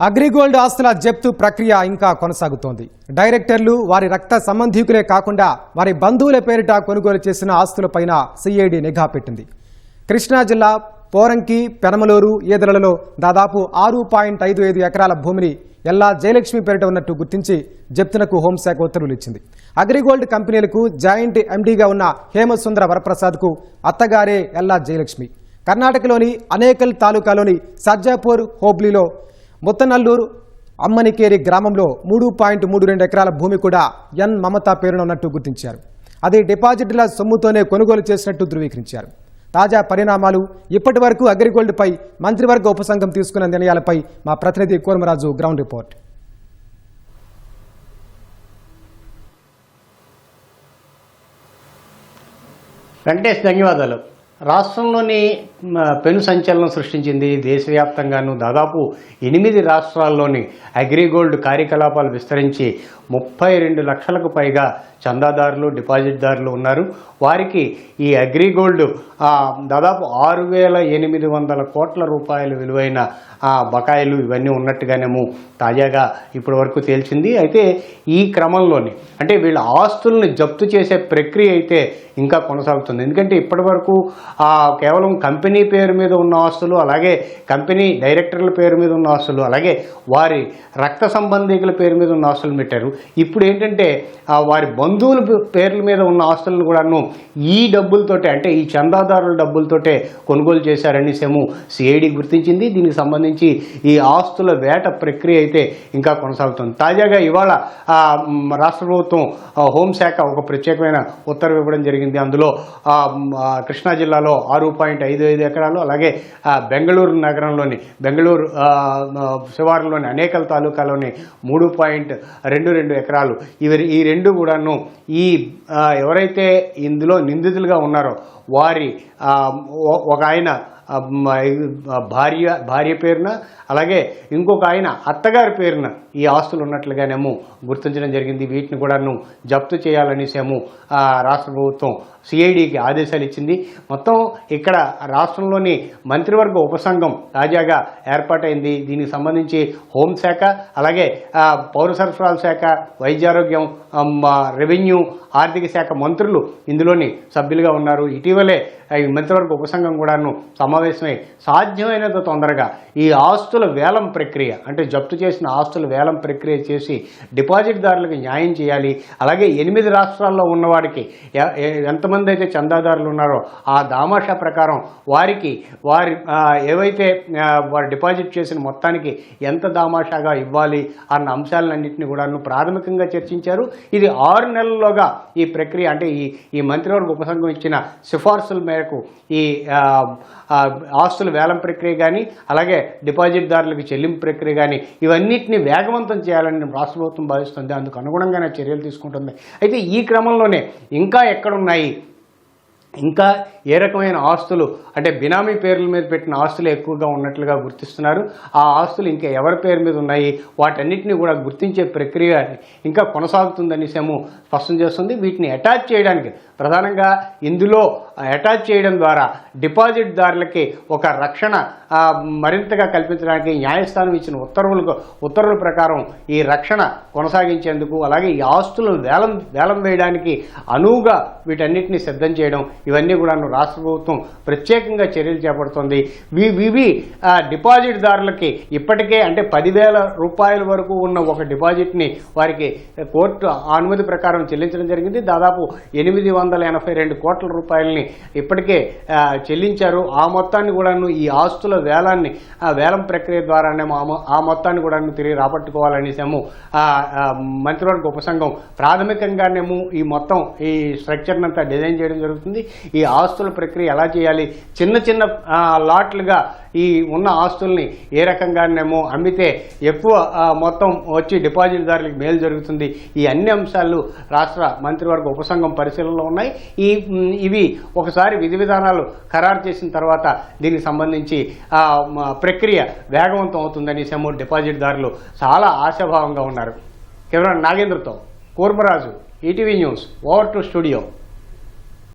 అగ్రిగోల్డ్ ఆస్తుల జప్తు ప్రక్రియ ఇంకా కొనసాగుతోంది. డైరెక్టర్లు వారి రక్త సంబంధీకులే కాకుండా వారి బంధువుల పేరిట కొనుగోలు చేసిన ఆస్తులపైన సిఐడి నిఘా పెట్టింది. కృష్ణా జిల్లా పోరంకి, పెనమలూరు, ఈదలలో దాదాపు 6.55 ఎకరాల భూమిని ఎల్లా జయలక్ష్మి పేరిట ఉన్నట్టు గుర్తించి జప్తునకు హోంశాఖ ఉత్తర్వులు ఇచ్చింది. అగ్రిగోల్డ్ కంపెనీలకు జాయింట్ ఎండీగా ఉన్న హేమసుందర వరప్రసాద్కు అత్తగారే ఎల్లా జయలక్ష్మి. కర్ణాటకలోని అనేకల్ తాలూకాలోని సర్జాపూర్ హోబ్లీలో ముత్తనల్లూరు అమ్మనికేరి గ్రామంలో 3.32 ఎకరాల భూమి కూడా ఎన్ మమత పేరున ఉన్నట్టు గుర్తించారు. అది డిపాజిట్ల సొమ్ముతోనే కొనుగోలు చేసినట్టు ధృవీకరించారు. తాజా పరిణామాలు, ఇప్పటి వరకు అగ్రిగోల్డ్పై మంత్రివర్గ ఉపసంఘం తీసుకున్న నిర్ణయాలపై మా ప్రతినిధి కూర్మరాజు గ్రౌండ్ రిపోర్ట్. వెంకటేష్, ధన్యవాదాలు. రాష్ట్రంలోని పెను సంచలనం సృష్టించింది. దేశవ్యాప్తంగాను దాదాపు 8 రాష్ట్రాల్లోని అగ్రిగోల్డ్ కార్యకలాపాలు విస్తరించి 32 లక్షలకు పైగా చందాదారులు, డిపాజిట్దారులు ఉన్నారు. వారికి ఈ అగ్రిగోల్డ్ దాదాపు 6,800 కోట్ల రూపాయలు విలువైన బకాయిలు ఇవన్నీ ఉన్నట్టుగానేమో తాజాగా ఇప్పటి వరకు తేల్చింది. అయితే ఈ క్రమంలోని అంటే వీళ్ళ ఆస్తులను జప్తు చేసే ప్రక్రియ అయితే ఇంకా కొనసాగుతుంది. ఎందుకంటే ఇప్పటి వరకు కేవలం కంపెనీ పేరు మీద ఉన్న ఆస్తులు, అలాగే కంపెనీ డైరెక్టర్ల పేరు మీద ఉన్న ఆస్తులు, అలాగే వారి రక్త సంబంధికుల పేరు మీద ఉన్న ఆస్తులు పెట్టారు. ఇప్పుడు ఏంటంటే వారి బంధువుల పేర్ల మీద ఉన్న ఆస్తులను కూడాను ఈ డబ్బులతోటే, అంటే ఈ చందాదారుల డబ్బులతోటే కొనుగోలు చేశారనేసేమో సిఐడి గుర్తించింది. దీనికి సంబంధించి ఈ ఆస్తుల వేట ప్రక్రియ అయితే ఇంకా కొనసాగుతుంది. తాజాగా ఇవాళ రాష్ట్ర ప్రభుత్వం హోంశాఖ ఒక ప్రత్యేకమైన ఉత్తర్వు ఇవ్వడం జరిగింది. అందులో కృష్ణా జిల్లాలో 6.55 ఎకరాలు, అలాగే బెంగళూరు నగరంలోని బెంగళూరు శివారులోని అనేకల్ తాలూకాలోని 3.22 ఎకరాలు ఈ రెండు కూడాను ఈ ఎవరైతే ఇందులో నిందితులుగా ఉన్నారో వారి ఒక ఆయన భార్య పేరున, అలాగే ఇంకొక ఆయన అత్తగారి పేరున ఈ ఆస్తులు ఉన్నట్లుగానేమో గుర్తించడం జరిగింది. వీటిని కూడాను జప్తు చేయాలనేసేమో రాష్ట్ర ప్రభుత్వం సిఐడికి ఆదేశాలు ఇచ్చింది. మొత్తం ఇక్కడ రాష్ట్రంలోని మంత్రివర్గ ఉపసంఘం తాజాగా ఏర్పాటైంది. దీనికి సంబంధించి హోంశాఖ, అలాగే పౌర సరఫరాల శాఖ, వైద్యారోగ్యం, రెవెన్యూ, ఆర్థిక శాఖ మంత్రులు ఇందులోని సభ్యులుగా ఉన్నారు. ఇటీవలే ఈ మంత్రివర్గ ఉపసంఘం కూడాను సమావేశమై సాధ్యమైనంత తొందరగా ఈ ఆస్తుల వేలం ప్రక్రియ, అంటే జప్తు చేసిన ఆస్తుల వేలం ప్రక్రియ చేసి డిపాజిట్దారులకు న్యాయం చేయాలి. అలాగే 8 రాష్ట్రాల్లో ఉన్నవాడికి ఎంతమంది అయితే చందాదారులు ఉన్నారో ఆ దామాషా ప్రకారం వారికి ఏవైతే వారు డిపాజిట్ చేసిన మొత్తానికి ఎంత దామాషాగా ఇవ్వాలి అన్న అంశాలన్నింటినీ కూడాను ప్రాథమికంగా చర్చించారు. ఇది 6 నెలల్లోగా ఈ ప్రక్రియ, అంటే ఈ మంత్రివర్గ ఉపసంఘం ఇచ్చిన సిఫార్సుల మేరకు ఈ ఆస్తుల వేలం ప్రక్రియ కానీ, అలాగే డిపాజిట్దారులకు చెల్లింపు ప్రక్రియ కానీ ఇవన్నిటిని వేగవంతం చేయాలని రాష్ట్ర ప్రభుత్వం భావిస్తుంది. అందుకు అనుగుణంగానే చర్యలు తీసుకుంటుంది. అయితే ఈ క్రమంలోనే ఇంకా ఎక్కడున్నాయి, ఇంకా ఏ రకమైన ఆస్తులు, అంటే బినామీ పేర్ల మీద పెట్టిన ఆస్తులు ఎక్కువగా ఉన్నట్లుగా గుర్తిస్తున్నారు. ఆ ఆస్తులు ఇంకా ఎవరి పేరు మీద ఉన్నాయి, వాటన్నిటిని కూడా గుర్తించే ప్రక్రియ ఇంకా కొనసాగుతుందనేసేమో స్పష్టం చేస్తుంది. వీటిని అటాచ్ చేయడానికి, ప్రధానంగా ఇందులో అటాచ్ చేయడం ద్వారా డిపాజిట్దారులకి ఒక రక్షణ మరింతగా కల్పించడానికి న్యాయస్థానం ఇచ్చిన ఉత్తర్వుల ప్రకారం ఈ రక్షణ కొనసాగించేందుకు, అలాగే ఈ ఆస్తులను వేలం వేయడానికి అనువుగా వీటన్నిటిని సిద్ధం చేయడం, ఇవన్నీ కూడా రాష్ట్ర ప్రభుత్వం ప్రత్యేకంగా చర్యలు చేపడుతోంది. ఇవి డిపాజిట్దారులకి ఇప్పటికే, అంటే 10,000 రూపాయల వరకు ఉన్న ఒక డిపాజిట్ని వారికి కోర్టు అనుమతి ప్రకారం చెల్లించడం జరిగింది. దాదాపు 882 కోట్ల రూపాయలని ఇప్పటికే చెల్లించారు. ఆ మొత్తాన్ని కూడాను ఈ ఆస్తుల వేలం ప్రక్రియ ద్వారానే ఆ మొత్తాన్ని కూడా తిరిగి రాబట్టుకోవాలనేసేమో మంత్రివర్గ ఉపసంఘం ప్రాథమికంగానేమో ఈ మొత్తం ఈ స్ట్రక్చర్ని అంతా డిజైన్ చేయడం జరుగుతుంది. ఈ ఆస్తుల ప్రక్రియ ఎలా చేయాలి, చిన్న చిన్న లాట్లుగా ఈ ఉన్న ఆస్తుల్ని ఏ రకంగానేమో అమ్మితే ఎక్కువ మొత్తం వచ్చి డిపాజిట్దారులకు మేలు జరుగుతుంది. ఈ అన్ని అంశాలు రాష్ట్ర మంత్రివర్గ ఉపసంఘం పరిశీలనలో ఉన్నాయి. ఇవి ఒకసారి విధి విధానాలు ఖరారు చేసిన తర్వాత దీనికి సంబంధించి ప్రక్రియ వేగవంతం అవుతుందని డిపాజిట్దారులు చాలా ఆశాభావంగా ఉన్నారు. కెమెరా నాగేంద్రతో Kurmaraju, ETV news, over to studio.